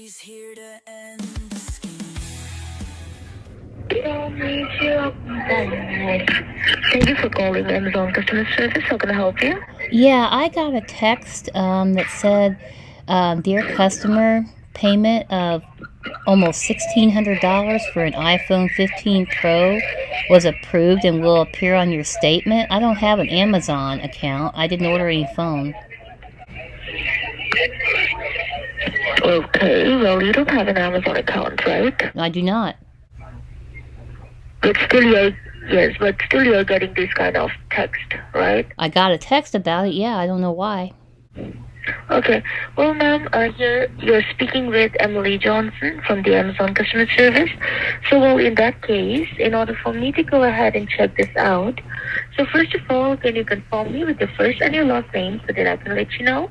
She's here to end the scheme. Thank you for calling Amazon customer service. How can I help you? Yeah, I got a text that said, "Dear customer, payment of almost $1,600 for an iPhone 15 Pro was approved and will appear on your statement." I don't have an Amazon account. I didn't order any phone. Okay, well, you don't have an Amazon account, right? I do not. But still, you're getting this kind of text, right? I got a text about it. Yeah, I don't know why. Okay, well, ma'am, here you're speaking with Emily Johnson from the Amazon customer service. So, well, in that case, in order for me to go ahead and check this out, so first of all, can you confirm me with your first and your last name so that I can let you know?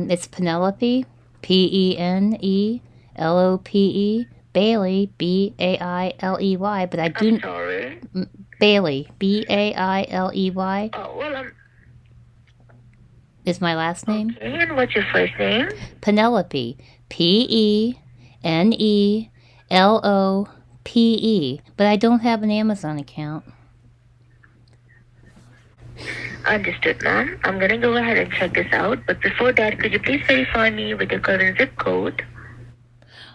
It's Penelope, Penelope, Bailey, Bailey, but I do I'm sorry. Bailey, Bailey, Oh, well, is my last name. okay, and what's your first name? Penelope, Penelope, but I don't have an Amazon account. Understood, ma'am. I'm gonna go ahead and check this out, but before that, could you please verify me with your current zip code?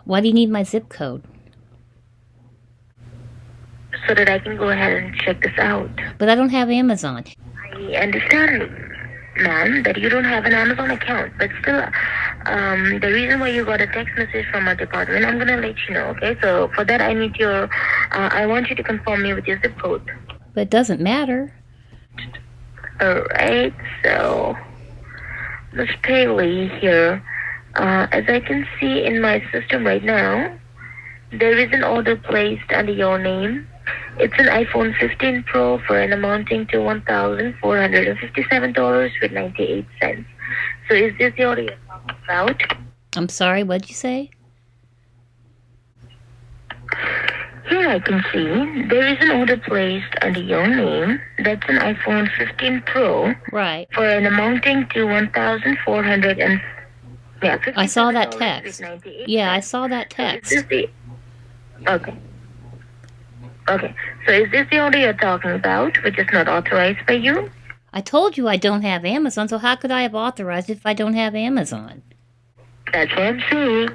Why do you need my zip code? So that I can go ahead and check this out. But I don't have Amazon. I understand, ma'am, that you don't have an Amazon account, but still, the reason why you got a text message from our department, I'm gonna let you know, okay? So for that, I want you to confirm me with your zip code. But it doesn't matter. Alright, so, Miss Paley here, as I can see in my system right now, there is an order placed under your name. It's an iPhone 15 Pro for an amounting to $1,457.98. So is this the order you're talking about? I'm sorry, what'd you say? Here I can see there is an order placed under your name. That's an iPhone 15 Pro. Right. For an amounting to $1,400 and I saw that text. Yeah, I saw that text. Okay. Okay. So is this the order you're talking about, which is not authorized by you? I told you I don't have Amazon, so how could I have authorized it if I don't have Amazon? That's what I'm saying.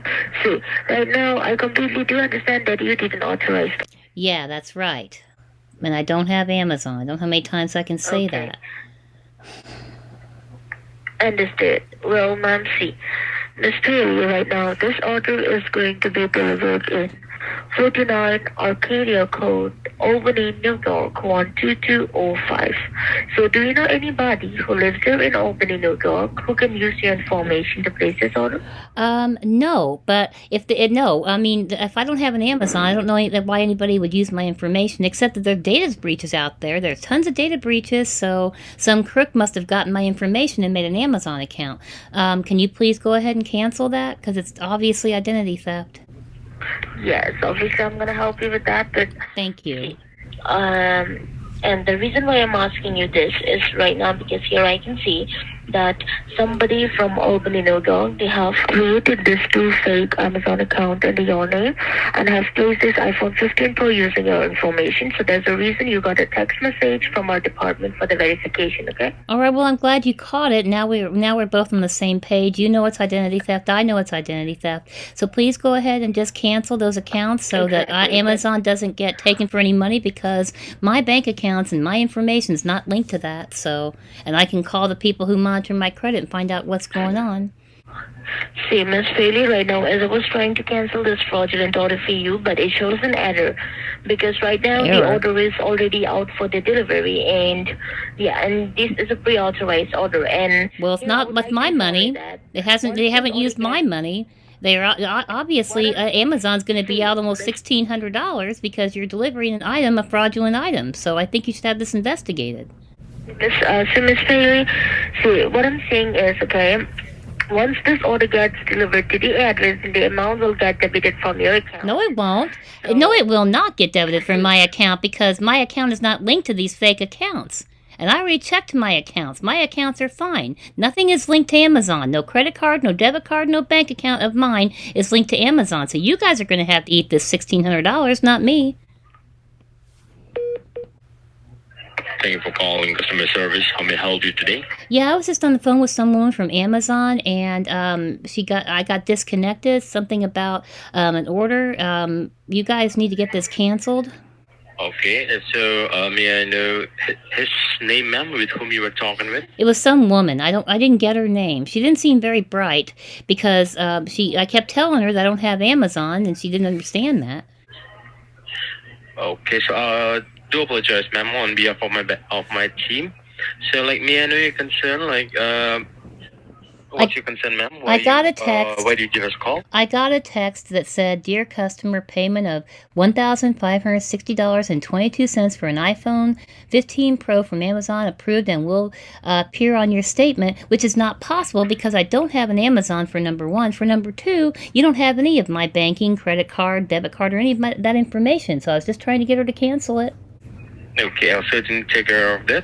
See, right now, I completely do understand that you didn't authorize. Yeah, that's right. And I don't have Amazon. I don't know how many times I can say that. Understood. Well, ma'am, see, Miss Taylor, right now, this order is going to be delivered in 49 Arcadia Code, Albany, New York, 12205. So do you know anybody who lives there in Albany, New York, who can use your information to place this order? No, but if I don't have an Amazon, I don't know why anybody would use my information, except that there are data breaches out there. There's tons of data breaches, so some crook must have gotten my information and made an Amazon account. Can you please go ahead and cancel that? Because it's obviously identity theft. Yes, obviously I'm going to help you with that, but... Thank you. And the reason why I'm asking you this is right now because here I can see that somebody from Albany, New York, they have created this two fake Amazon account under your name and have placed this iPhone 15 Pro using your information. So there's a reason you got a text message from our department for the verification, okay? All right, well, I'm glad you caught it. Now we're both on the same page. You know it's identity theft. I know it's identity theft. So please go ahead and just cancel those accounts so that Amazon doesn't get taken for any money, because my bank accounts and my information is not linked to that. So, and I can call the people who monitor my credit and find out what's going on. See, Miss Bailey, right now, as I was trying to cancel this fraudulent order for you, but it shows an error because right now the order is already out for the delivery, and this is a pre-authorized order. And well, it's not with my money. They haven't used my money. They are obviously Amazon's going to be out almost $1,600 because you're delivering a fraudulent item. So I think you should have this investigated. So Miss Bailey, see, what I'm saying is, okay, once this order gets delivered to the address, the amount will get debited from your account. No, it won't. No, it will not get debited from my account because my account is not linked to these fake accounts. And I already checked my accounts. My accounts are fine. Nothing is linked to Amazon. No credit card, no debit card, no bank account of mine is linked to Amazon. So you guys are going to have to eat this $1,600, not me. Thank you for calling customer service. How may I help you today? Yeah, I was just on the phone with someone from Amazon, and I got disconnected. Something about an order. You guys need to get this canceled. Okay, so may I know his name, ma'am, with whom you were talking with? It was some woman. I didn't get her name. She didn't seem very bright because I kept telling her that I don't have Amazon, and she didn't understand that. Okay, so do apologize, ma'am, on behalf of my team. So, like, may I know your concern? Like, what's your concern, ma'am? I got a text. Why did you give us a call? I got a text that said, "Dear customer, payment of $1,560.22 for an iPhone 15 Pro from Amazon approved and will appear on your statement," which is not possible because I don't have an Amazon for number one. For number two, you don't have any of my banking, credit card, debit card, or any of that information. So I was just trying to get her to cancel it. Okay, I'll certainly take care of that.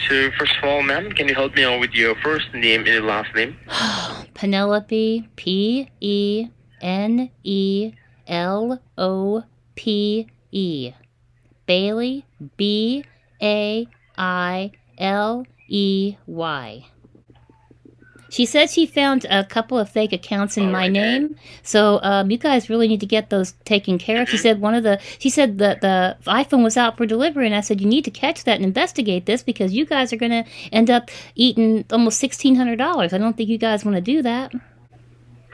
So, first of all, ma'am, can you help me out with your first name and your last name? Penelope, Penelope. Bailey, Bailey. She said she found a couple of fake accounts in my name, so you guys really need to get those taken care of. She said that the iPhone was out for delivery, and I said you need to catch that and investigate this because you guys are going to end up eating almost $1,600. I don't think you guys want to do that.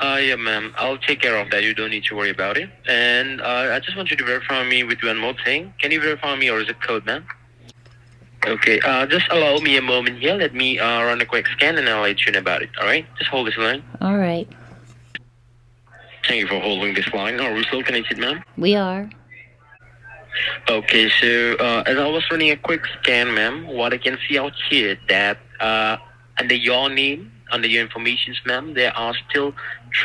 Yeah, ma'am. I'll take care of that. You don't need to worry about it. And I just want you to verify me with one more thing. Can you verify me or zip code, ma'am? Okay, just allow me a moment here. Let me run a quick scan and I'll let you know about it, all right? Just hold this line. All right. Thank you for holding this line. Are we still connected, ma'am? We are. Okay, so as I was running a quick scan, ma'am, what I can see out here that under your name, under your information, ma'am, there are still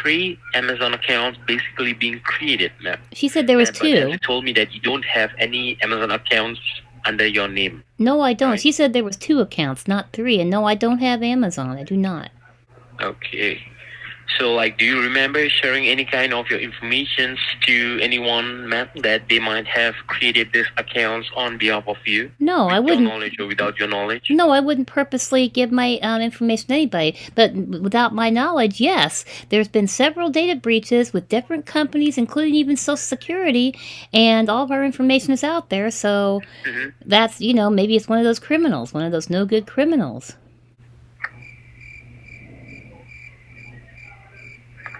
3 Amazon accounts basically being created, ma'am. She said there was But 2. you told me that you don't have any Amazon accounts under your name. No, I don't. Right. She said there was 2 accounts, not 3. And no, I don't have Amazon. I do not. Okay. So, like, do you remember sharing any kind of your information to anyone, ma'am, that they might have created these accounts on behalf of you? No, I with wouldn't. your knowledge or without your knowledge? No, I wouldn't purposely give my information to anybody. But without my knowledge, yes. There's been several data breaches with different companies, including even Social Security, and all of our information is out there. So that's, maybe it's one of those criminals, one of those no good criminals.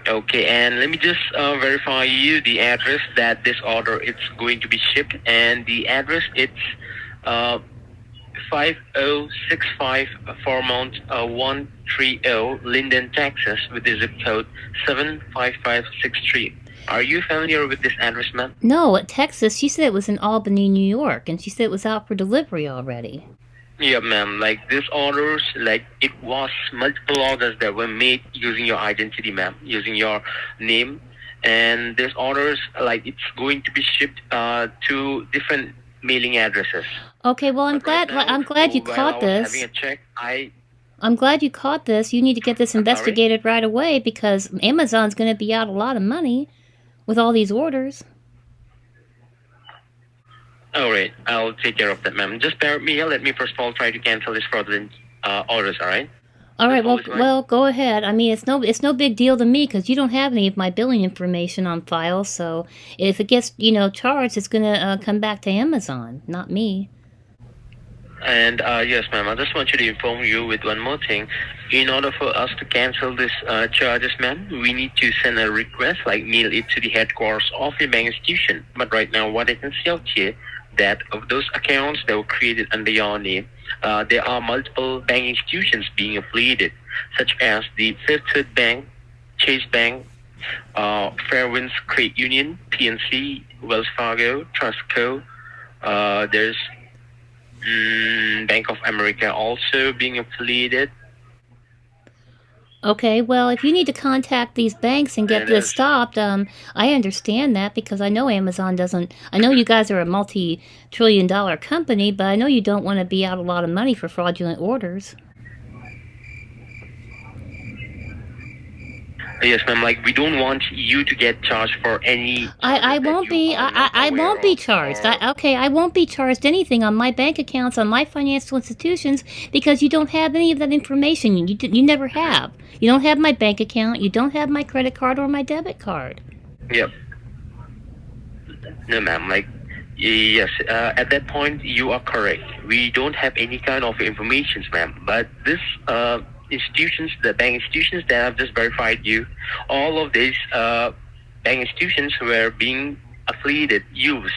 Okay, and let me just verify you the address that this order is going to be shipped, and the address it's 5065 Fairmount 130 Linden, Texas, with the zip code 75563. Are you familiar with this address, ma'am? No, Texas. She said it was in Albany, New York, and she said it was out for delivery already. Yeah, ma'am. Like these orders, like it was multiple orders that were made using your identity, ma'am, using your name, and these orders, like it's going to be shipped to different mailing addresses. Okay, well, I'm glad you caught this. Having a check, I'm glad you caught this. You need to get this investigated right away because Amazon's going to be out a lot of money with all these orders. All right, I'll take care of that, ma'am. Just bear with me here. Let me first of all try to cancel this fraudulent orders. All right. All right. Well, go ahead. I mean, it's no big deal to me because you don't have any of my billing information on file. So if it gets charged, it's gonna come back to Amazon, not me. And yes, ma'am, I just want you to inform you with one more thing. In order for us to cancel this charges, ma'am, we need to send a request, like mail it to the headquarters of your bank institution. But right now, what I can see out here, that of those accounts that were created under your name, there are multiple bank institutions being affiliated, such as the Fifth Third Bank, Chase Bank, Fairwinds Credit Union, PNC, Wells Fargo, Trustco. There's Bank of America also being affiliated. Okay, well, if you need to contact these banks and get And this stopped, I understand that because I know Amazon doesn't. I know you guys are a multi-trillion-dollar company, but I know you don't want to be out a lot of money for fraudulent orders. yes, ma'am. Like we don't want you to get charged for any I charges that won't you be. are not I aware won't be of, charged. or Okay, I won't be charged anything on my bank accounts, on my financial institutions, because you don't have any of that information. You never have. You don't have my bank account. You don't have my credit card or my debit card. yep. No, ma'am. Like, yes, at that point, you are correct. We don't have any kind of information, ma'am. But this institutions, the bank institutions that have just verified you, all of these bank institutions were being affiliated, used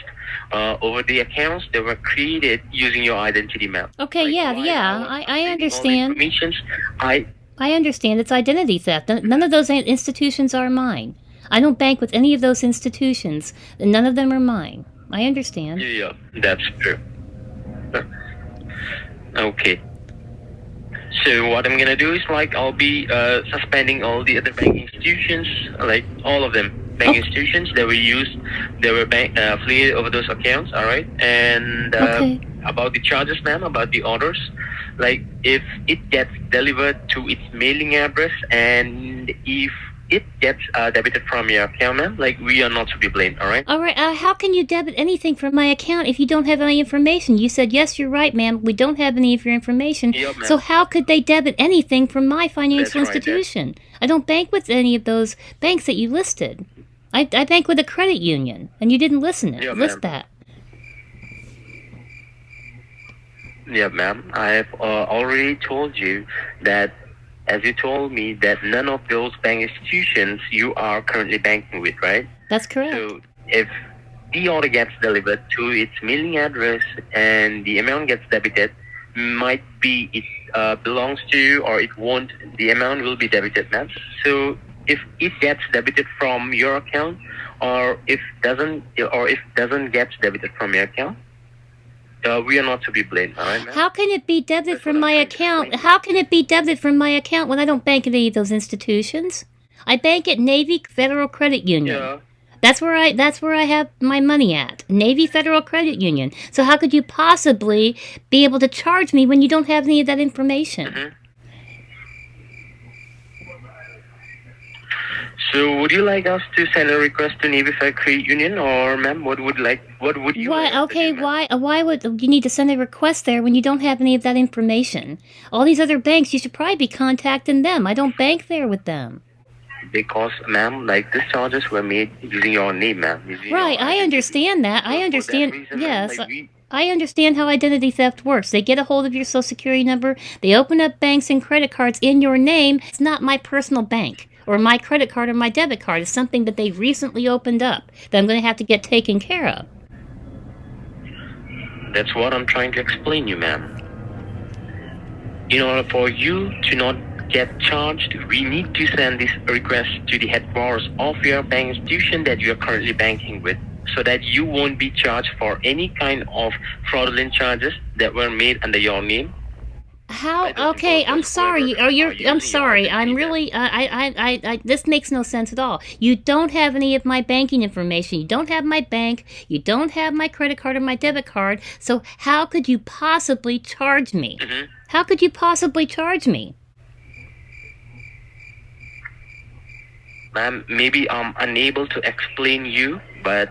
over the accounts that were created using your identity, ma'am. Okay, Like, yeah, while yeah, was I updating all the understand. informations, I I understand it's identity theft. None of those institutions are mine. I don't bank with any of those institutions. None of them are mine. I understand. yeah, that's true. Okay. So what I'm gonna do is like I'll be suspending all the other banking institutions, like all of them bank institutions that were used, that were affiliated over those accounts. All right, and Okay. about the charges, ma'am, about the orders, like if it gets delivered to its mailing address and if it gets debited from your account, ma'am, like we are not to be blamed. All right. All right. How can you debit anything from my account if you don't have any information? You said yes. You're right, ma'am. We don't have any of your information. Yep, ma'am. So how could they debit anything from my financial That's right, institution? I don't bank with any of those banks that you listed. I bank with a credit union, and you didn't list Yeah, list ma'am. that. Yeah, ma'am. I have already told you that, as you told me, that none of those bank institutions you are currently banking with, right? That's correct. So if the order gets delivered to its mailing address and the amount gets debited, might be it belongs to or it won't, the amount will be debited, ma'am. So if it gets debited from your account or if doesn't get debited from your account, we are not to be blamed, all right, ma'am? How can it be debited That's from what I'm my trying to account? explain. How can it be debited from my account when I don't bank at any of those institutions? I bank at Navy Federal Credit Union. Yeah. That's where I have my money at. Navy Federal Credit Union. So how could you possibly be able to charge me when you don't have any of that information? Mm-hmm. So would you like us to send a request to Navy Federal Credit Union, or ma'am, what would you like Why? us to Okay. do, ma'am? Why would you need to send a request there when you don't have any of that information? All these other banks, you should probably be contacting them. I don't bank there with them. Because, ma'am, like these charges were made using your name, ma'am. Using your Right. I identity. understand that. So I for that understand. reason, ma'am, Yes. like we, I understand how identity theft works. They get a hold of your social security number, they open up banks and credit cards in your name. It's not my personal bank or my credit card or my debit card. It's something that they recently opened up that I'm going to have to get taken care of. that's what I'm trying to explain you, ma'am. In order for you to not get charged, we need to send this request to the headquarters of your bank institution that you are currently banking with, so that you won't be charged for any kind of fraudulent charges that were made under your name. How? By those Okay, I'm imposters, sorry. whoever Are are you? using I'm your sorry. I'm identity, really. This makes no sense at all. You don't have any of my banking information. You don't have my bank. You don't have my credit card or my debit card. So how could you possibly charge me? Mhm. How could you possibly charge me? Ma'am, maybe I'm unable to explain you, but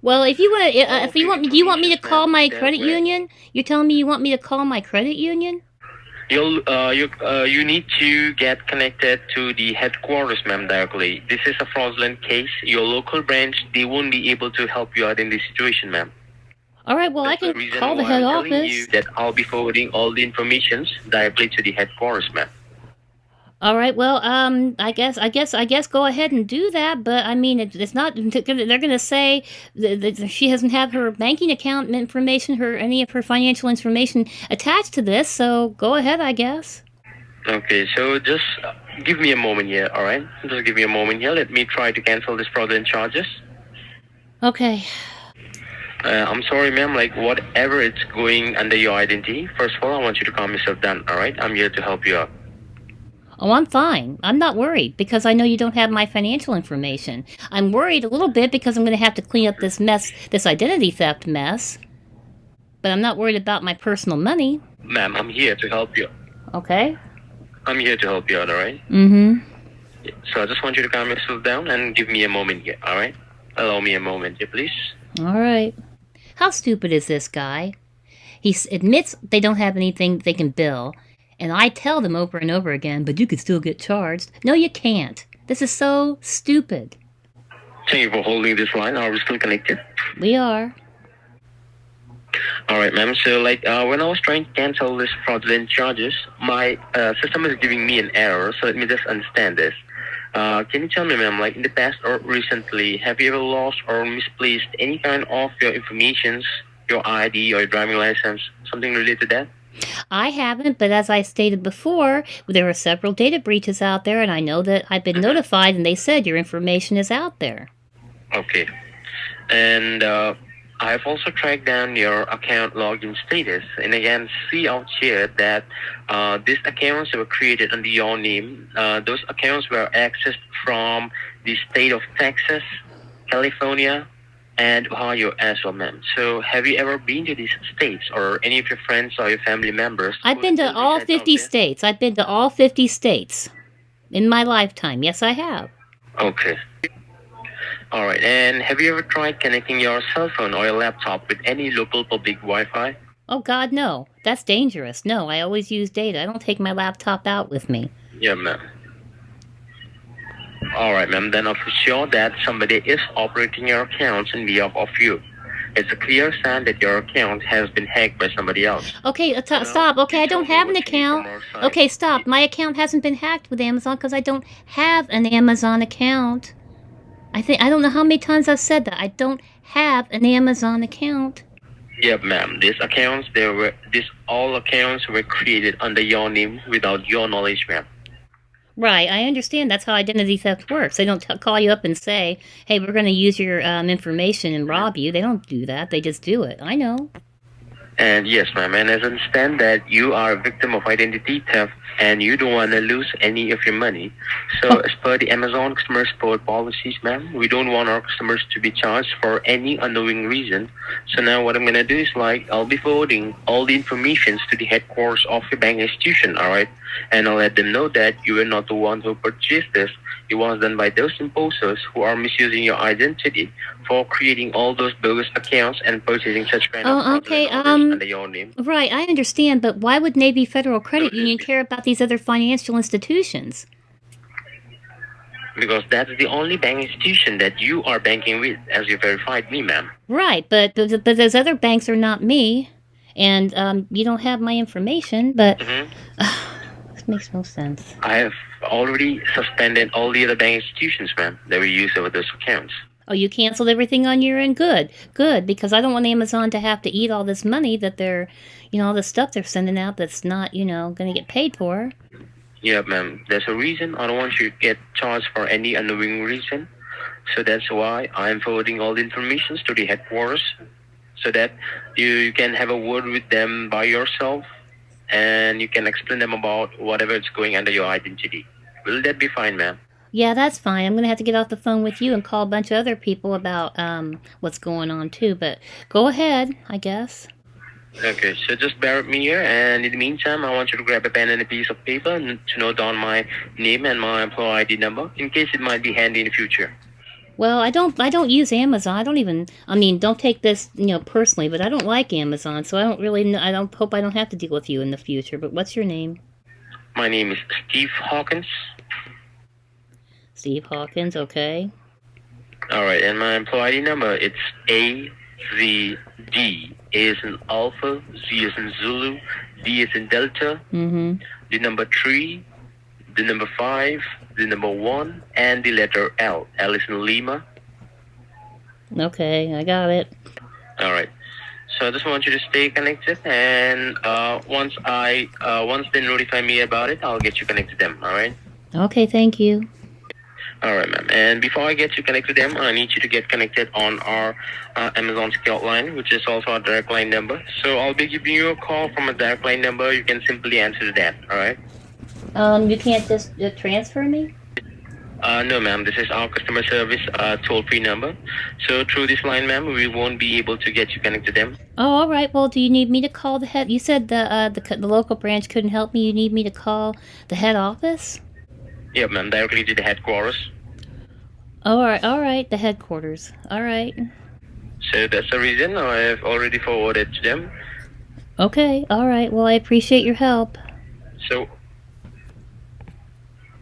Well, if you want, all if you the want me, do you want me to information, call ma'am, my that credit were union? You're telling me you want me to call my credit union? you need to get connected to the headquarters, ma'am, directly. This is a fraudulent case. Your local branch, they won't be able to help you out in this situation, ma'am. All right. Well, I That's the can reason call the why head I'm telling office. you that I'll be forwarding all the informations directly to the headquarters, ma'am. All right. Well, I guess go ahead and do that. But I mean, it's not. They're going to say that she doesn't have her banking account information, any of her financial information attached to this. So go ahead, I guess. Okay, so just give me a moment here, all right? Just give me a moment here. Let me try to cancel this fraudulent charges. Okay. I'm sorry, ma'am. Like whatever it's going under your identity. First of all, I want you to calm yourself down. All right, I'm here to help you out. Oh, I'm fine. I'm not worried because I know you don't have my financial information. I'm worried a little bit because I'm going to have to clean up this mess, this identity theft mess. But I'm not worried about my personal money. Ma'am, I'm here to help you. Okay? I'm here to help you out, alright? Mm-hmm. So I just want you to calm yourself down and give me a moment here, alright? Allow me a moment here, please. All right. How stupid is this guy? He admits they don't have anything they can bill, and I tell them over and over again, but you could still get charged. No, you can't. This is so stupid. Thank you for holding this line. Are we still connected? We are. Alright, ma'am. So, when I was trying to cancel this fraudulent charges, my system is giving me an error. So let me just understand this. Can you tell me, ma'am, like in the past or recently, have you ever lost or misplaced any kind of your information, your ID or your driving license, something related to that? I haven't, but as I stated before, there are several data breaches out there, and I know that I've been notified, and they said your information is out there. Okay. And I've also tracked down your account login status, and again, see out here that these accounts were created under your name. Those accounts were accessed from the state of Texas, California, and Ohio as well, ma'am. So have you ever been to these states or any of your friends or your family members? I've been to all 50 states. I've been to all 50 states in my lifetime. Yes, I have. Okay. All right. And have you ever tried connecting your cell phone or your laptop with any local public Wi-Fi? Oh, God, no. That's dangerous. No, I always use data. I don't take my laptop out with me. Yeah, ma'am. All right, ma'am. Then I'm sure that somebody is operating your accounts on behalf of you. It's a clear sign that your account has been hacked by somebody else. Okay, stop. Okay, I don't have an account. Okay, stop. My account hasn't been hacked with Amazon because I don't have an Amazon account. I don't know how many times I've said that. I don't have an Amazon account. Yep, ma'am. All accounts were created under your name without your knowledge, ma'am. Right, I understand that's how identity theft works. They don't call you up and say, hey, we're going to use your information and rob you. They don't do that. They just do it. I know. And yes, ma'am, and as I understand that you are a victim of identity theft and you don't want to lose any of your money. So as per the Amazon customer support policies, ma'am, we don't want our customers to be charged for any unknowing reason. So now what I'm going to do is I'll be forwarding all the information to the headquarters of your bank institution, all right? And I'll let them know that you are not the one who purchased this. It was done by those imposters who are misusing your identity for creating all those bogus accounts and purchasing such kind of okay, under your name. Right, I understand, but why would Navy Federal Credit Union care about these other financial institutions? Because that's the only bank institution that you are banking with, as you verified me, ma'am. Right, but those other banks are not me, and you don't have my information, but... This makes no sense. I have already suspended all the other bank institutions, ma'am, that were used over those accounts. Oh, you canceled everything on your end? Good, because I don't want Amazon to have to eat all this money that they're, all the stuff they're sending out that's not, going to get paid for. Yeah, ma'am. There's a reason. I don't want you to get charged for any unknowing reason. So that's why I'm forwarding all the information to the headquarters so that you can have a word with them by yourself and you can explain them about whatever is going under your identity. Will that be fine, ma'am? Yeah, that's fine. I'm going to have to get off the phone with you and call a bunch of other people about what's going on, too. But go ahead, I guess. Okay, so just bear with me here. And in the meantime, I want you to grab a pen and a piece of paper and to note down my name and my employer ID number in case it might be handy in the future. Well, I don't use Amazon. Don't take this, personally, but I don't like Amazon, so I don't really know. I hope I don't have to deal with you in the future. But what's your name? My name is Steve Hawkins. Steve Hawkins, okay. All right, and my employee ID number, it's AZD. A is in Alpha, Z is in Zulu, D is in Delta, the number 3, the number 5, the number 1, and the letter L. L is in Lima. Okay, I got it. All right. So I just want you to stay connected, and once they notify me about it, I'll get you connected to them. All right. Okay, thank you. All right, ma'am. And before I get you connected to them, I need you to get connected on our Amazon Scout line, which is also our direct line number. So I'll be giving you a call from a direct line number. You can simply answer that. All right. You can't just transfer me? No, ma'am. This is our customer service toll-free number. So through this line, ma'am, we won't be able to get you connected to them. Oh, all right. Well, do you need me to call the head? You said the local branch couldn't help me. You need me to call the head office? Yeah, ma'am. Directly to the headquarters. All right. The headquarters. All right. So that's the reason I have already forwarded to them. Okay. All right. Well, I appreciate your help. So,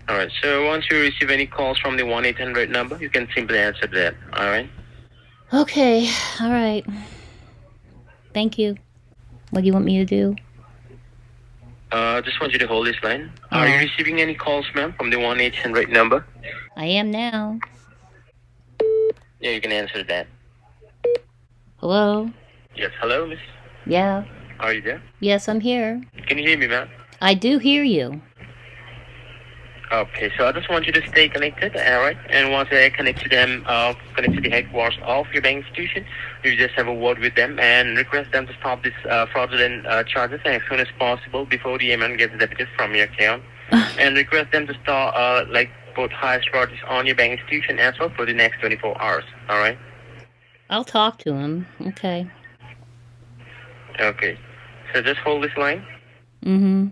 all right. So once you receive any calls from the 1-800 number, you can simply answer that. All right. Okay. All right. Thank you. What do you want me to do? Just want you to hold this line. Are you receiving any calls, ma'am, from the 1-800 number? I am now. Yeah, you can answer that. Hello? Yes. Hello, miss. Yeah. Are you there? Yes, I'm here. Can you hear me, ma'am? I do hear you. Okay, so I just want you to stay connected, all right? And once I connect to them, connect to the headquarters of your bank institution, you just have a word with them and request them to stop this fraudulent charges as soon as possible before the amount gets debited from your account. And request them to start, both highest charges on your bank institution as well for the next 24 hours, all right? I'll talk to him. Okay. Okay. So just hold this line. Mm-hmm.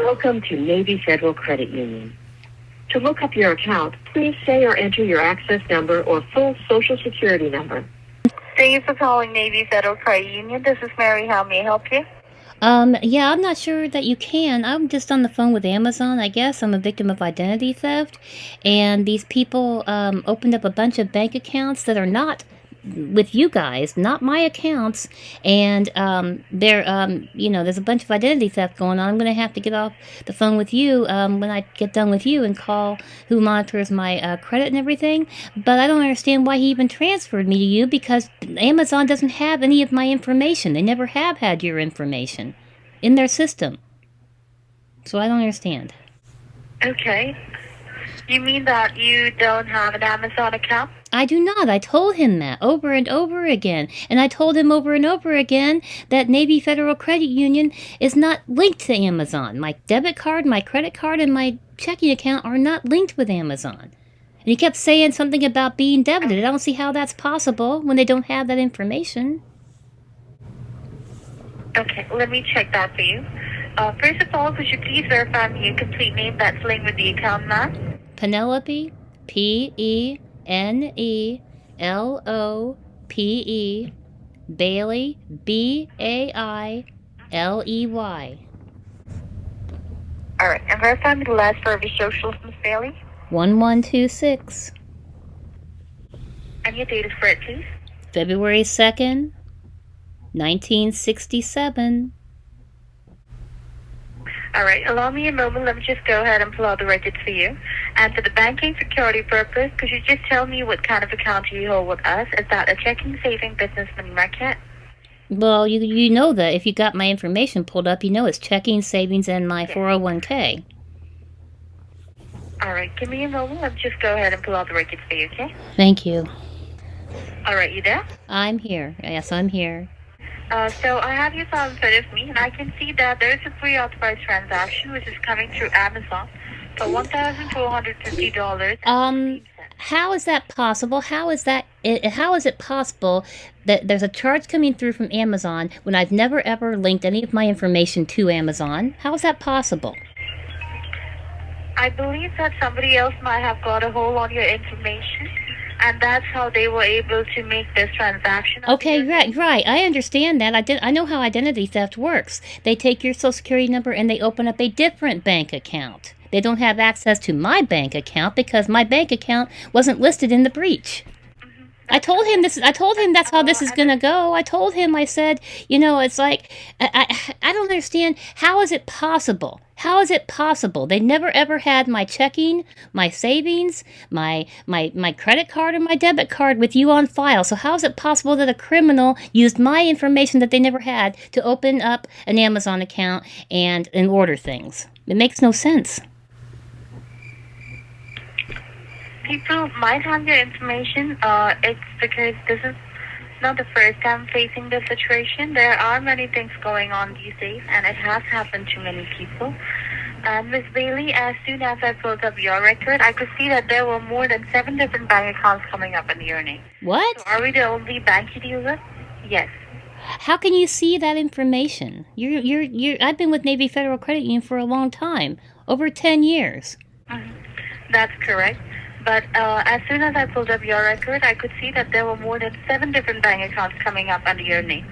Welcome to Navy Federal Credit Union. To look up your account, please say or enter your access number or full Social Security number. Thank you for calling Navy Federal Credit Union. This is Mary. How may I help you? Yeah, I'm not sure that you can. I'm just on the phone with Amazon, I guess. I'm a victim of identity theft. And these people opened up a bunch of bank accounts that are not with you guys, not my accounts. And there's a bunch of identity theft going on. I'm going to have to get off the phone with you when I get done with you and call who monitors my credit and everything. But I don't understand why he even transferred me to you, because Amazon doesn't have any of my information. They never have had your information in their system. So I don't understand. Okay. You mean that you don't have an Amazon account? I do not. I told him that over and over again. And I told him over and over again that Navy Federal Credit Union is not linked to Amazon. My debit card, my credit card, and my checking account are not linked with Amazon. And he kept saying something about being debited. I don't see how that's possible when they don't have that information. Okay, let me check that for you. First of all, could you please verify me your complete name that's linked with the account, ma'am? Penelope, Penelope, Bailey, Bailey. All right, and verify me the last four of your socials, Miss Bailey. 1126. And your date of birth, please. February 2nd, 1967. All right, allow me a moment. Let me just go ahead and pull out the records for you. And for the banking security purpose, could you just tell me what kind of account you hold with us? Is that a checking, saving, business money market? Well, you know that if you got my information pulled up, you know it's checking, savings, and my 401k. All right, give me a moment. Let me just go ahead and pull out the records for you, okay? Thank you. All right, you there? I'm here. Yes, I'm here. So I have your file in front of me, and I can see that there is a pre-authorized transaction which is coming through Amazon for $1,450. How is that possible? How is it possible that there's a charge coming through from Amazon when I've never ever linked any of my information to Amazon? How is that possible? I believe that somebody else might have got a hold on your information, and that's how they were able to make this transaction. Okay, right. I understand that. I know how identity theft works. They take your Social Security number and they open up a different bank account. They don't have access to my bank account because my bank account wasn't listed in the breach. I told him that's how this is going to go. I told him, I said, it's like, I don't understand. How is it possible? How is it possible? They never ever had my checking, my savings, my credit card, or my debit card with you on file. So how is it possible that a criminal used my information that they never had to open up an Amazon account and order things? It makes no sense. People might have your information. It's because this is not the first time facing this situation. There are many things going on these days, and it has happened to many people. And Ms. Bailey, as soon as I pulled up your record, I could see that there were more than 7 different bank accounts coming up in your name. What? So are we the only bank you deal with? Yes. How can you see that information? I've been with Navy Federal Credit Union for a long time, over 10 years. That's correct. But as soon as I pulled up your record, I could see that there were more than 7 different bank accounts coming up under your name.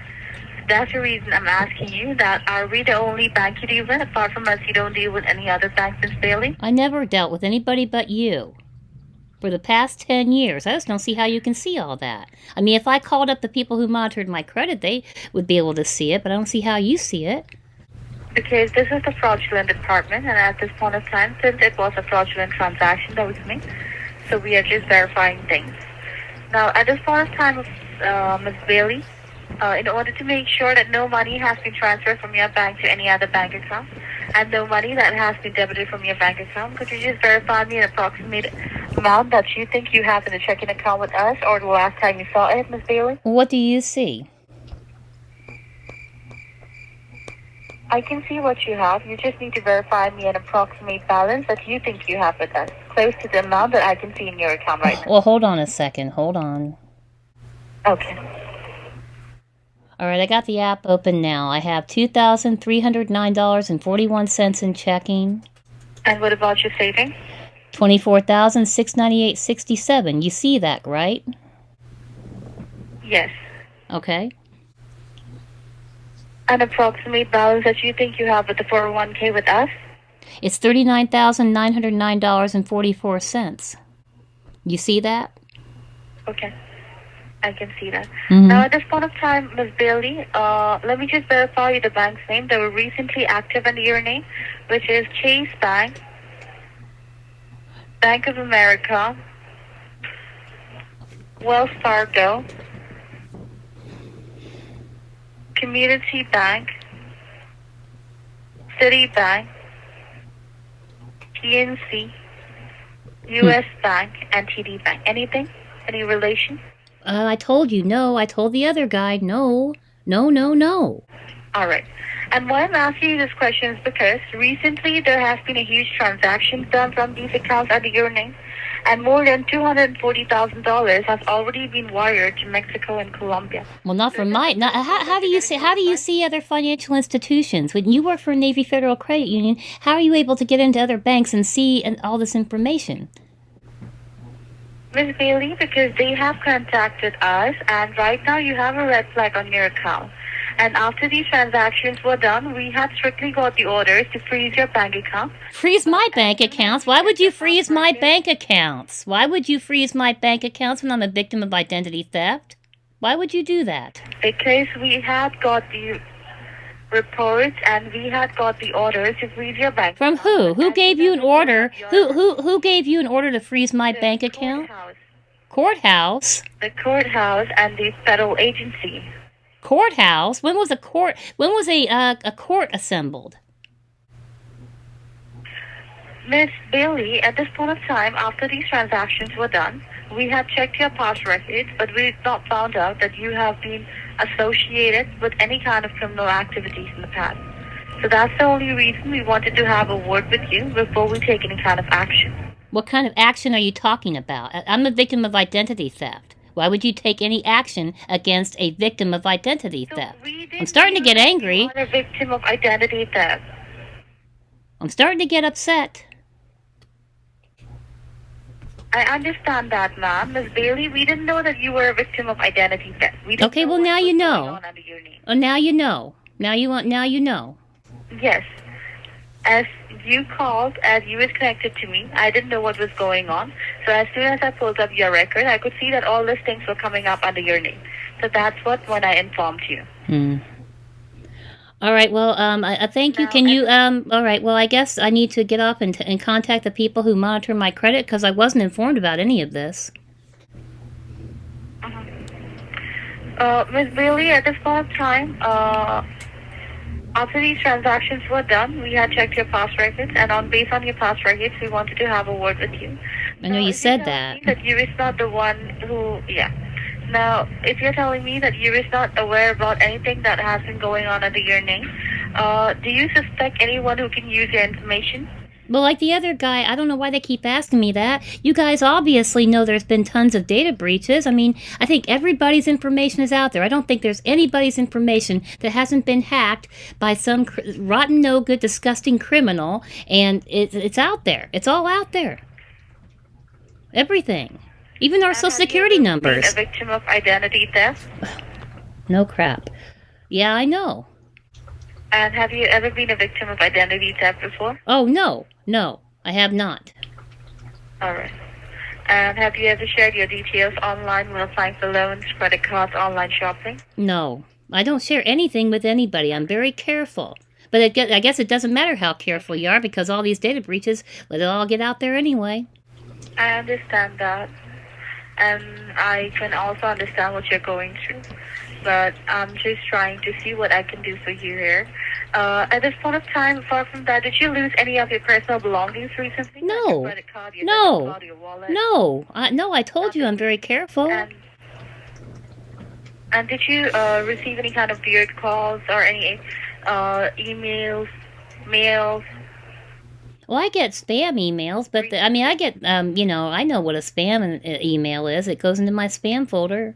That's the reason I'm asking you that are we the only bank you deal with? Apart from us, you don't deal with any other bank, Ms. Bailey? I never dealt with anybody but you. For the past 10 years. I just don't see how you can see all that. I mean, if I called up the people who monitored my credit, they would be able to see it, but I don't see how you see it. Because this is the fraudulent department, and at this point of time, since it was a fraudulent transaction that was made, so we are just verifying things. Now, at this point of time, Ms. Bailey, in order to make sure that no money has been transferred from your bank to any other bank account, and no money that has been debited from your bank account, could you just verify me an approximate amount that you think you have in a checking account with us, or the last time you saw it, Ms. Bailey? What do you see? I can see what you have. You just need to verify me an approximate balance that you think you have with us, close to the amount that I can see in your account right now. Well, hold on a second. Hold on. Okay. All right, I got the app open now. I have $2,309.41 in checking. And what about your savings? $24,698.67. You see that, right? Yes. Okay. An approximate balance that you think you have with the 401k with us? It's $39,909.44. You see that? Okay. I can see that. Mm-hmm. Now, at this point of time, Ms. Bailey, let me just verify the bank's name. They were recently active under your name, which is Chase Bank, Bank of America, Wells Fargo, Community Bank, Citibank, PNC, U.S. Bank, and TD Bank. Anything? Any relation? I told you no. I told the other guy no. No, no, no. All right. And why I'm asking you this question is because recently there has been a huge transaction done from these accounts under your name, and more than $240,000 has already been wired to Mexico and Colombia. Well, not from my. Not, how do you see other financial institutions? When you work for a Navy Federal Credit Union, how are you able to get into other banks and see all this information? Ms. Bailey, because they have contacted us, and right now you have a red flag on your account. And after these transactions were done, we had strictly got the orders to freeze your bank account. Freeze my bank accounts? Why would you freeze my bank accounts? Why would you freeze my bank accounts when I'm a victim of identity theft? Why would you do that? Because we had got the reports and we had got the orders to freeze your bank. From who? Who gave you an order? Who gave you an order to freeze my bank account? Courthouse. The courthouse and the federal agency. Courthouse? When was a court assembled? Miss Bailey, at this point of time, after these transactions were done, we had checked your past records, but we did not found out that you have been associated with any kind of criminal activities in the past. So that's the only reason we wanted to have a word with you before we take any kind of action. What kind of action are you talking about? I'm a victim of identity theft. Why would you take any action against a victim of identity theft? I'm starting to get angry. You are a victim of identity theft. I'm starting to get upset. I understand that, ma'am. Ms. Bailey, we didn't know that you were a victim of identity theft. Okay, well, now you know. Oh, now you know. Now you know. Yes. As you called, as you was connected to me, I didn't know what was going on. So as soon as I pulled up your record, I could see that all these things were coming up under your name. So that's when I informed you. All right, well, I thank you. Can you, all right, well, I guess I need to get off and contact the people who monitor my credit because I wasn't informed about any of this. Ms. Bailey, at this point of time, after these transactions were done, we had checked your past records, and based on your past records, we wanted to have a word with you. I know you said that. That you is not the one who, yeah. Now, if you're telling me that you is not aware about anything that has been going on under your name, do you suspect anyone who can use your information? Well, like the other guy, I don't know why they keep asking me that. You guys obviously know there's been tons of data breaches. I mean, I think everybody's information is out there. I don't think there's anybody's information that hasn't been hacked by some rotten, no good, disgusting criminal, and it's out there. It's all out there. Everything. Even our social security numbers. Been a victim of identity theft? No crap. Yeah, I know. And have you ever been a victim of identity theft before? Oh, no, I have not. All right. And have you ever shared your details online when applying for loans, credit cards, online shopping? No, I don't share anything with anybody. I'm very careful. But I guess it doesn't matter how careful you are because all these data breaches, let it all get out there anyway. I understand that. And I can also understand what you're going through. But I'm just trying to see what I can do for you here. At this point of time, apart from that, did you lose any of your personal belongings recently? No. Like your credit card, your No. debit card, your wallet? No, I told you I'm very careful. And did you receive any kind of weird calls or any emails, mails? Well, I get spam emails, but I get, I know what a spam email is. It goes into my spam folder.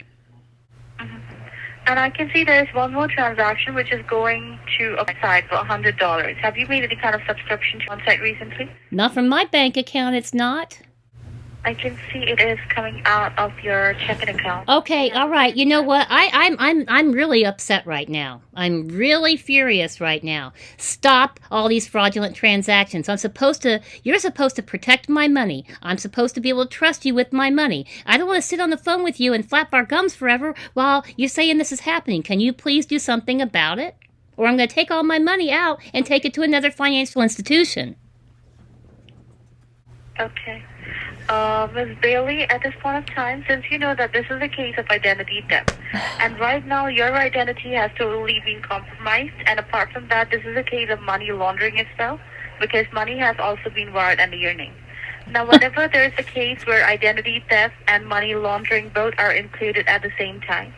And I can see there's one more transaction which is going to a site for $100. Have you made any kind of subscription to one site recently? Not from my bank account, it's not. I can see it is coming out of your checking account. Okay, all right. You know what? I'm really upset right now. I'm really furious right now. Stop all these fraudulent transactions. You're supposed to protect my money. I'm supposed to be able to trust you with my money. I don't want to sit on the phone with you and flap our gums forever while you're saying this is happening. Can you please do something about it? Or I'm going to take all my money out and take it to another financial institution. Okay. Ms. Bailey, at this point of time, since you know that this is a case of identity theft, and right now your identity has totally been compromised, and apart from that, this is a case of money laundering as well, because money has also been wired under your name. Now, whenever there is a case where identity theft and money laundering both are included at the same time,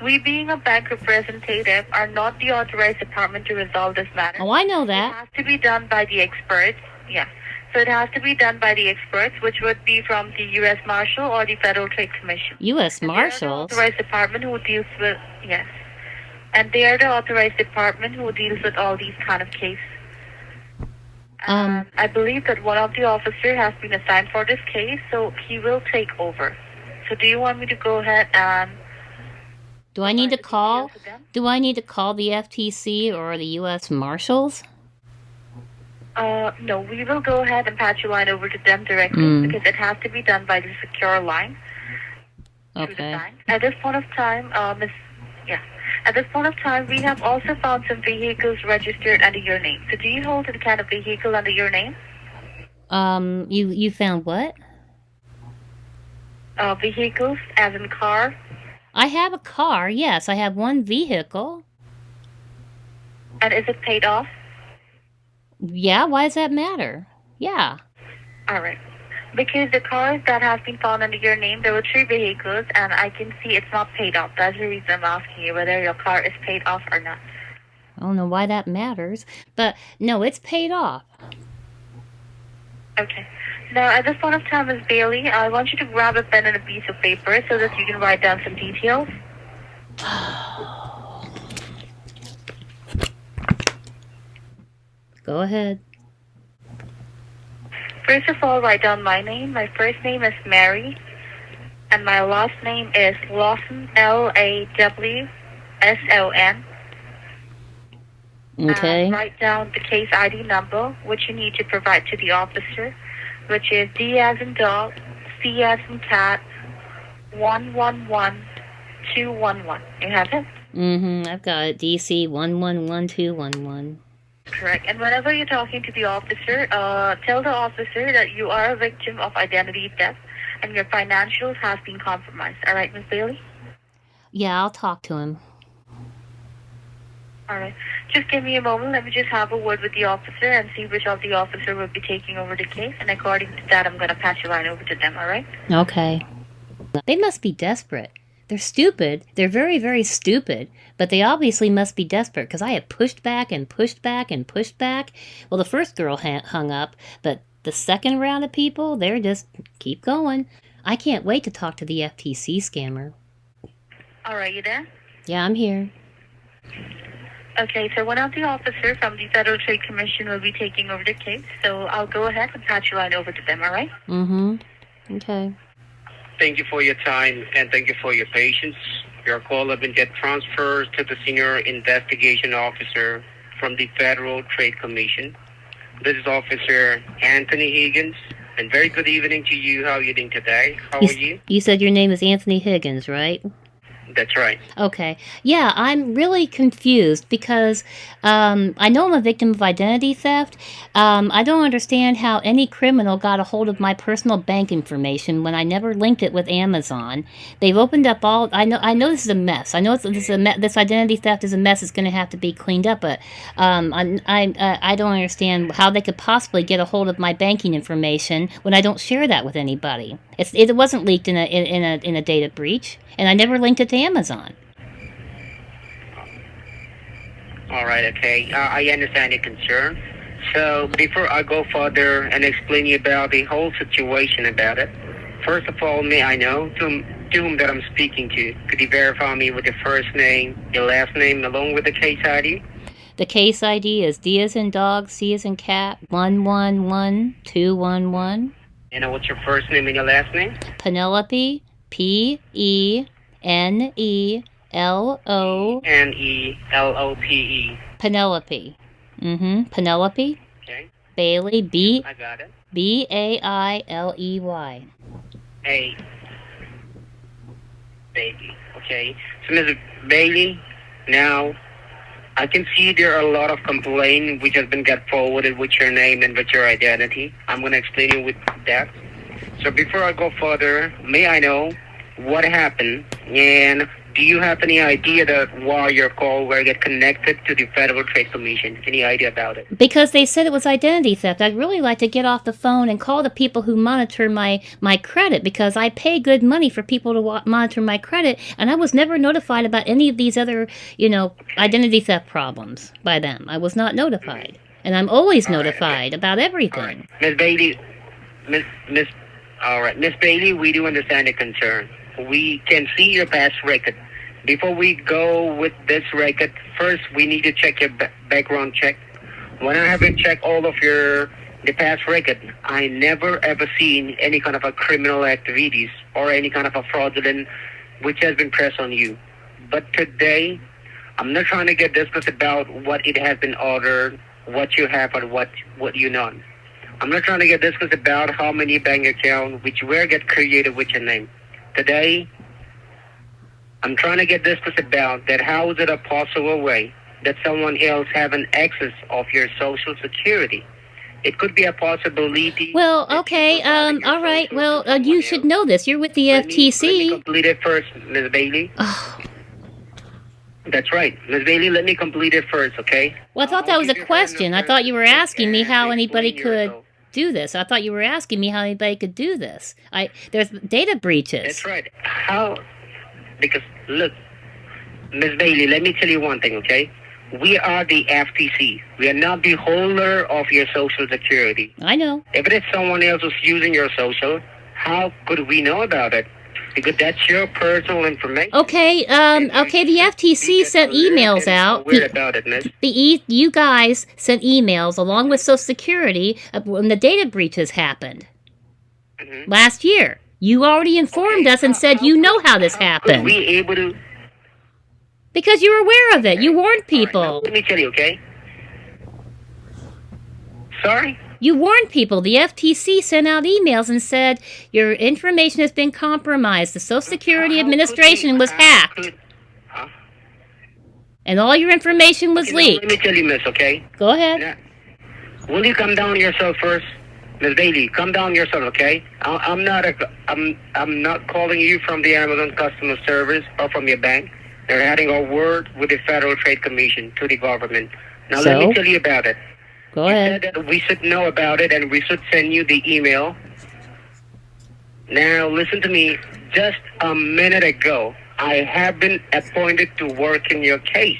we being a bank representative are not the authorized department to resolve this matter. Oh, I know that. It has to be done by the experts, yeah. So it has to be done by the experts, which would be from the U.S. Marshal or the Federal Trade Commission. U.S. Marshals? They are the authorized department who deals with, yes. And they are the authorized department who deals with all these kind of cases. I believe that one of the officers has been assigned for this case, so he will take over. So do you want me to go ahead and... Do I need to call the FTC or the U.S. Marshals? No, we will go ahead and patch your line over to them directly because it has to be done by the secure line. Okay. At this point of time, at this point of time, we have also found some vehicles registered under your name. So do you hold any kind of vehicle under your name? You found what? Vehicles, as in car. I have a car, yes. I have one vehicle. And is it paid off? Yeah, why does that matter? Yeah. All right. Because the cars that have been found under your name, there were 3 vehicles, and I can see it's not paid off. That's the reason I'm asking you whether your car is paid off or not. I don't know why that matters, but no, it's paid off. Okay. Now, at this point of time, Ms. Bailey, I want you to grab a pen and a piece of paper so that you can write down some details. Go ahead. First of all, write down my name. My first name is Mary, and my last name is Lawson, Lawson. Okay. Write down the case ID number, which you need to provide to the officer, which is D as in dog, C as in cat, 111211. You have it? I've got it. DC 111211. Correct. And whenever you're talking to the officer, tell the officer that you are a victim of identity theft and your financials have been compromised. All right, Ms. Bailey? Yeah, I'll talk to him. All right. Just give me a moment. Let me just have a word with the officer and see which of the officer will be taking over the case. And according to that, I'm going to pass your line over to them, all right? Okay. They must be desperate. They're stupid. They're very, very stupid. But they obviously must be desperate because I have pushed back and pushed back and pushed back. Well, the first girl hung up, but the second round of people, they're just keep going. I can't wait to talk to the FTC scammer. All right, you there? Yeah, I'm here. Okay, so one of the officers from the Federal Trade Commission will be taking over the case, so I'll go ahead and patch your line over to them, all right? Mm-hmm. Okay. Thank you for your time and thank you for your patience. Your call has been get transferred to the Senior Investigation Officer from the Federal Trade Commission. This is Officer Anthony Higgins. And very good evening to you. How are you doing today? How are you? You said your name is Anthony Higgins, right? That's right. Okay. Yeah, I'm really confused because I know I'm a victim of identity theft. I don't understand how any criminal got a hold of my personal bank information when I never linked it with Amazon. They've opened up all. I know this is a mess. I know this identity theft is a mess. It's going to have to be cleaned up. But I don't understand how they could possibly get a hold of my banking information when I don't share that with anybody. It wasn't leaked in a data breach, and I never linked it to Amazon. All right, okay. I understand your concern. So before I go further and explain you about the whole situation about it, first of all, may I know to whom that I'm speaking to? Could you verify me with your first name, your last name, along with the case ID? The case ID is D as in dog, C as in cat, 111211. And what's your first name and your last name? Penelope, Penelope. Nenelope. Penelope. Penelope. Okay. Bailey, I got it. Bailey. A. Baby. Okay. So, Ms. Bailey, now I can see there are a lot of complaints which has been got forwarded with your name and with your identity. I'm going to explain you with that. So before I go further, may I know what happened, and do you have any idea that why your call will get connected to the Federal Trade Commission? Any idea about it? Because they said it was identity theft. I'd really like to get off the phone and call the people who monitor my credit, because I pay good money for people to monitor my credit, and I was never notified about any of these other, identity theft problems by them. I was not notified. And I'm always notified about everything. Miss Bailey, Miss Bailey, we do understand your concern. We can see your past record. Before we go with this record, first we need to check your background check. When I haven't checked all of the past record, I never ever seen any kind of a criminal activities or any kind of a fraudulent which has been pressed on you. But today, I'm not trying to get discussed about what it has been ordered, what you have, or what you not. I'm not trying to get discussed about how many bank accounts which were get created with your name. Today, I'm trying to get discussed about that how is it a possible way that someone else have an access of your Social Security? It could be a possibility. Well, okay, all right. Well, you should know this. You're with the FTC. Let me complete it first, Ms. Bailey. Oh. That's right. Ms. Bailey, let me complete it first, okay? Well, I thought that was a question. I thought you were asking me how anybody could do this. I thought you were asking me how anybody could do this. There's data breaches. That's right. How? Because, look, Ms. Bailey, let me tell you one thing, okay? We are the FTC. We are not the holder of your Social Security. I know. If it is someone else who's using your social, how could we know about it? Because that's your personal information. Okay, the FTC sent emails out. Weird about it, miss. You guys sent emails along with Social Security when the data breaches happened last year. You already informed us and said you know how this happened. Were we able to? Because you were aware of it. You warned people. Right, let me tell you, okay? Sorry? You warned people. The FTC sent out emails and said your information has been compromised. The Social Security Administration was hacked. And all your information was leaked. Let me tell you, miss, okay? Go ahead. Now, will you come down yourself first? Ms. Bailey, come down yourself, okay? I'm not calling you from the Amazon customer service or from your bank. They're having a word with the Federal Trade Commission to the government. Now, let me tell you about it. Go ahead. You said that we should know about it and we should send you the email. Now, listen to me. Just a minute ago, I have been appointed to work in your case.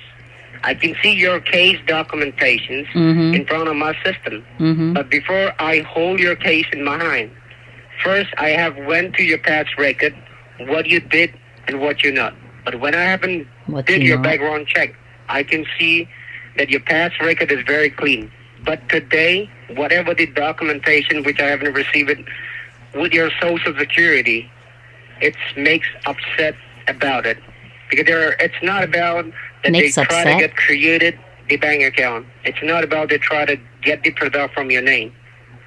I can see your case documentations in front of my system. But before I hold your case in my hand, first I have went to your past record, what you did and what you not. But when I haven't did your background check, I can see that your past record is very clean. But today, whatever the documentation which I haven't received with your Social Security, it makes upset about it. Because it's not about that Makes they try upset? to get created the bank account. It's not about they try to get the product from your name.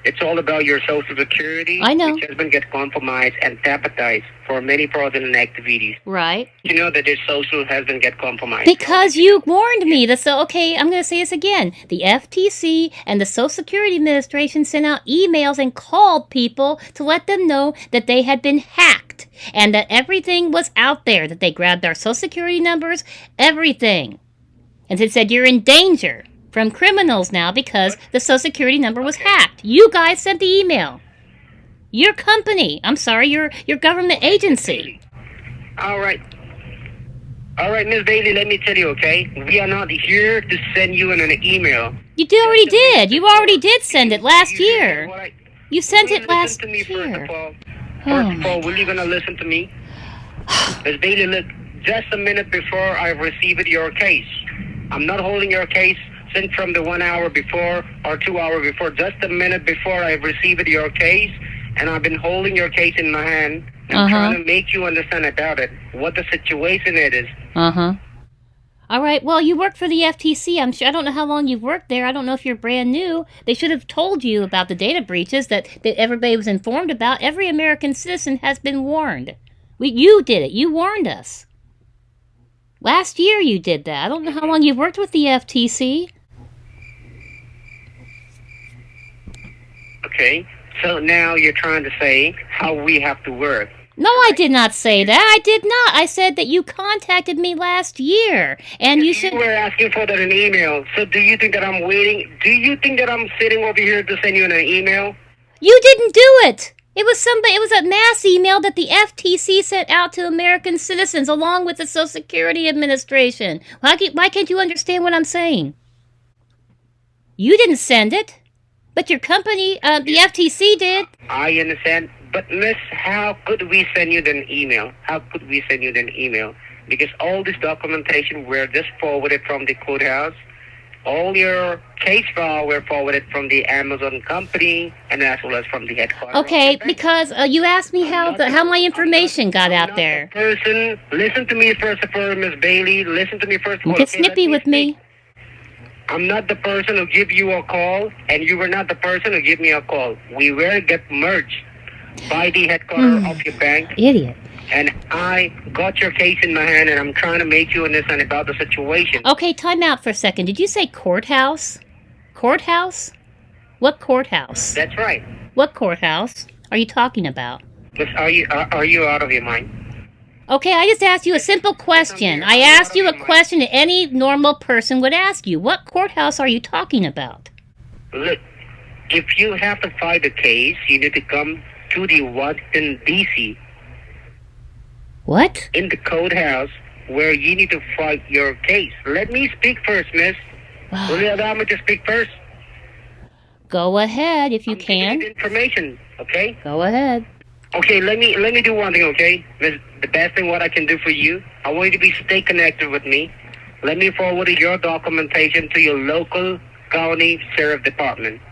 It's all about your Social Security, I know. which has been get compromised and sabotaged for many fraudulent activities. Right. You know that your social has been get compromised. Because you warned me. Okay, I'm going to say this again. The FTC and the Social Security Administration sent out emails and called people to let them know that they had been hacked and that everything was out there, that they grabbed our Social Security numbers, everything. And it said you're in danger from criminals now because the Social Security number was hacked. You guys sent the email. Your company. I'm sorry, your government agency. All right. All right, Miss Bailey, let me tell you, okay? We are not here to send you an email. You already did. You already did send it last year. You sent it last Listen to me year. first of all. Oh, First of all, will you gonna listen to me? Miss Bailey, look, just a minute before I received your case. I'm not holding your case since from the 1 hour before or 2 hours before. Just a minute before I received your case, and I've been holding your case in my hand and trying to make you understand about it, what the situation it is. All right. Well, you work for the FTC. I'm sure. I don't know how long you've worked there. I don't know if you're brand new. They should have told you about the data breaches that everybody was informed about. Every American citizen has been warned. You did it. You warned us. Last year you did that. I don't know how long you've worked with the FTC. Okay, so now you're trying to say how we have to work. No, I did not say that. I did not. I said that you contacted me last year, and you should. You were asking for that in an email. So do you think that I'm waiting? Do you think that I'm sitting over here to send you an email? You didn't do it. It was somebody. It was a mass email that the FTC sent out to American citizens, along with the Social Security Administration. Why can't you understand what I'm saying? You didn't send it, but your company, the FTC, did. I understand. But miss, how could we send you an email? How could we send you an email? Because all this documentation were just forwarded from the courthouse. All your case file were forwarded from the Amazon company and as well as from the headquarters. Okay, because you asked me how my information got out there. Listen to me first of all, Miss Bailey. Listen to me first of all. Don't get snippy with me. I'm not the person who give you a call, and you were not the person who give me a call. We were get merged by the headquarters of your bank. Idiot. And I got your case in my hand, and I'm trying to make you understand about the situation. Okay, time out for a second. Did you say courthouse? Courthouse? What courthouse? That's right. What courthouse are you talking about? Miss, are you out of your mind? Okay, I just asked you a simple question. I asked you a question that any normal person would ask you. What courthouse are you talking about? Look, if you have to fight a case, you need to come to the Washington, D.C. What? In the courthouse where you need to fight your case. Let me speak first, miss. Will you allow me to speak first? Go ahead if you I'm giving can. you the information, okay? Go ahead. Okay, let me do one thing, okay? Miss, the best thing what I can do for you, I want you to stay connected with me. Let me forward your documentation to your local county sheriff department.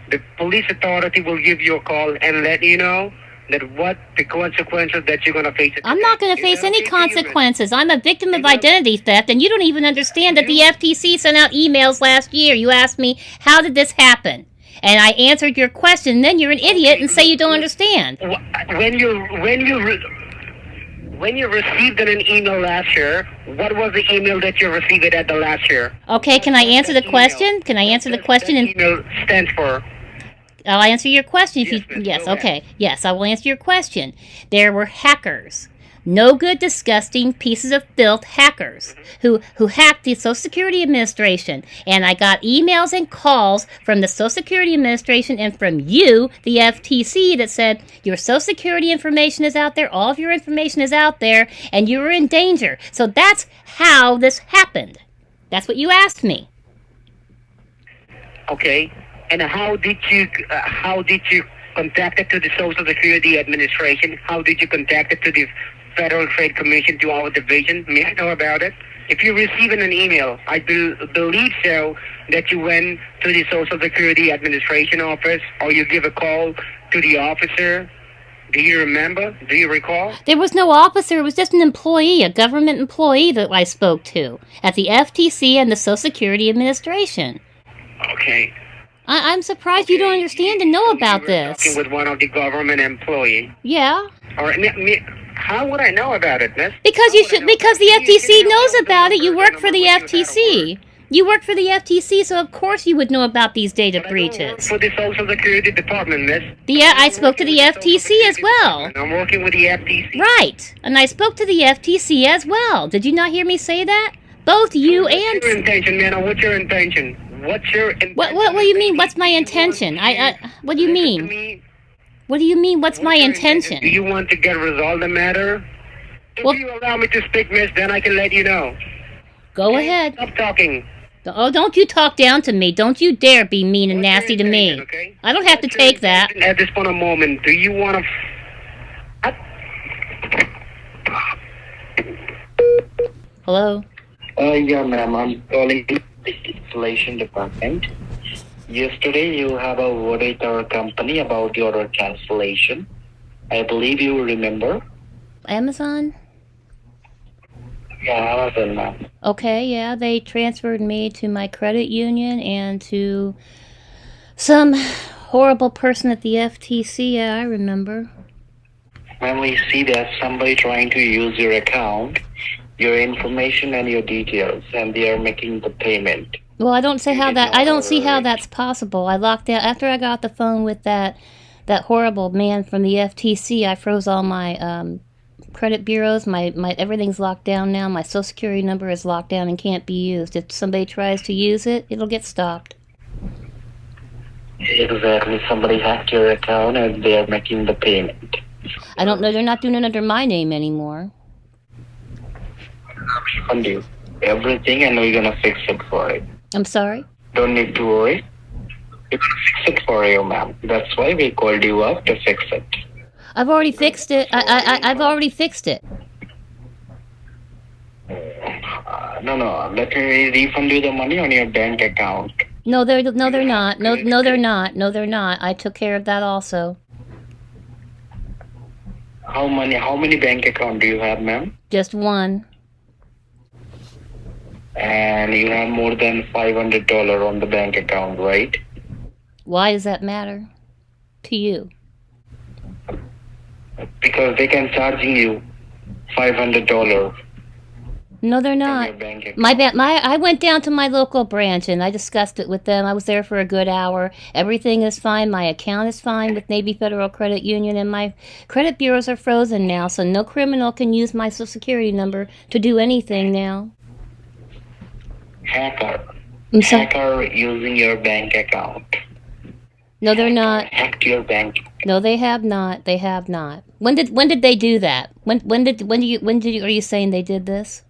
The police authority will give you a call and let you know that what the consequences that you're going to face. I'm not going to face any consequences. I'm a victim of identity theft, and you don't even understand that the FTC sent out emails last year. You asked me, how did this happen? And I answered your question, and then you're an idiot and say you don't understand. When you received an email last year, what was the email that you received at the last year? Okay, can I answer the question? Can I answer the question? And email stands for. I'll answer your question if you. Yes, okay. Yes, I will answer your question. There were hackers no good, disgusting pieces of filth hackers who hacked the Social Security Administration. And I got emails and calls from the Social Security Administration and from you, the FTC, that said your Social Security information is out there, all of your information is out there, and you were in danger. So that's how this happened. That's what you asked me. Okay. And how did you contact it to the Social Security Administration? How did you contact it to the Federal Trade Commission, to our division? May I know about it? If you receive an email, I believe so, that you went to the Social Security Administration office, or you give a call to the officer. Do you remember? Do you recall? There was no officer. It was just an employee, a government employee that I spoke to at the FTC and the Social Security Administration. Okay. I'm surprised you don't understand and know about this. Talking with one of the government employees. Yeah. Or how would I know about it, miss? Because the FTC knows about it. You work for the FTC. You work for the FTC, so of course you would know about these data breaches. For the Social Security Department, miss. I spoke to the FTC as well. I'm working with the FTC. Right. And I spoke to the FTC as well. Did you not hear me say that? Both you and... What's your intention, man? What's your intention? What's your intention? What do you mean? What's my intention? What do you mean? What do you mean? What's my intention? Do you want to get resolved the matter? If you allow me to speak, miss, then I can let you know. Go ahead. Stop talking. Oh, don't you talk down to me. Don't you dare be mean and nasty to me. Okay? I don't have to take that. At this point of moment, do you want to... Hello? Yeah, ma'am. I'm calling the installation department. Yesterday, you have a word with our company about your cancellation. I believe you remember. Amazon? Yeah, Amazon, ma'am. Okay, yeah, they transferred me to my credit union and to some horrible person at the FTC. Yeah, I remember. When we see that somebody trying to use your account, your information and your details, and they are making the payment. Well, I don't see how that's possible. I locked out after I got the phone with that horrible man from the FTC. I froze all my credit bureaus. My everything's locked down now. My Social Security number is locked down and can't be used. If somebody tries to use it, it'll get stopped. Exactly. Somebody hacked your account and they are making the payment. I don't know. They're not doing it under my name anymore. Refund you everything, and we're gonna fix it for it. I'm sorry? Don't need to worry. We're gonna fix it for you, ma'am. That's why we called you up to fix it. I've already fixed it. I've already fixed it. No. Let me refund you the money on your bank account. No, they're not. No, they're not. I took care of that also. How many bank account do you have, ma'am? Just one. And you have more than $500 on the bank account, right? Why does that matter to you? Because they can charging you $500. No, they're not. I went down to my local branch and I discussed it with them. I was there for a good hour. Everything is fine. My account is fine with Navy Federal Credit Union, and my credit bureaus are frozen now, so no criminal can use my Social Security number to do anything now. Hacker using your bank account. No, they're not. Hacked your bank. No, they have not. They have not. When did they do that? Are you saying they did this?